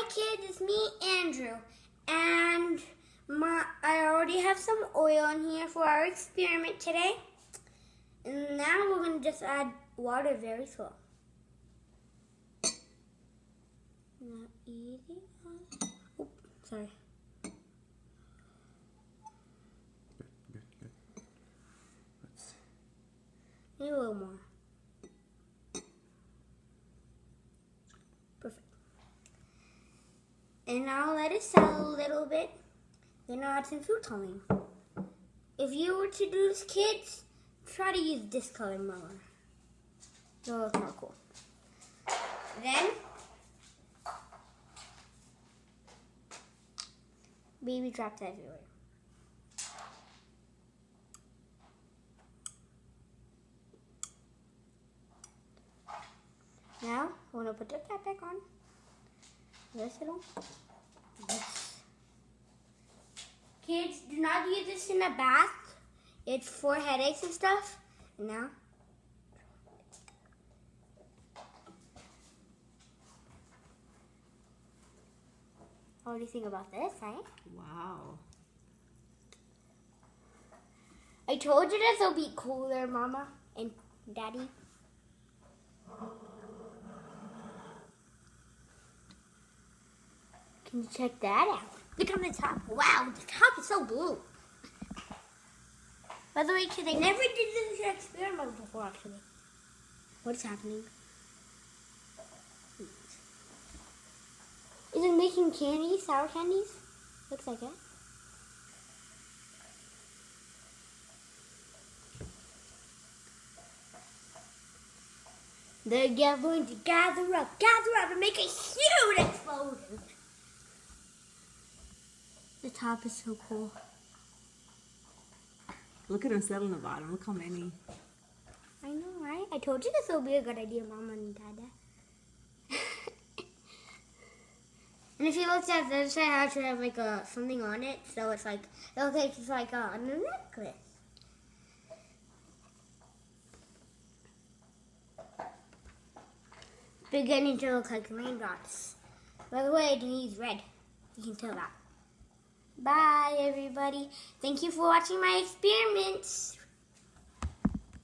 kids, it's me, Andrew, and I already have some oil in here for our experiment today. And now we're going to just add water very slow. Not easy. Oh, sorry. Good. Let's see. Maybe a little more. Perfect. And now let it settle a little bit. Then I'll add some food coloring. If you were to do this, kids, try to use this color more. It'll look more cool. Then, baby drops everywhere. Now, we're going to put the cap back on. This little. This. Kids, do not use this in a bath. It's for headaches and stuff. And now, what do you think about this, eh? Wow. I told you this will be cooler, Mama and Daddy. Can you check that out? Look on the top. Wow, the top is so blue. By the way, kids, I never did this experiment before, actually. What's happening? Is it making candies, sour candies? Looks like it. They're going to gather up and make a huge explosion. The top is so cool. Look at them settle in the bottom. Look how many. I know, right? I told you this will be a good idea, Mama and Dada. And if you looked at the other side, I actually have like something on it, so it's like it looks like it's like a necklace. Beginning to look like raindrops. By the way, I didn't use red. You can tell that. Bye, everybody. Thank you for watching my experiments.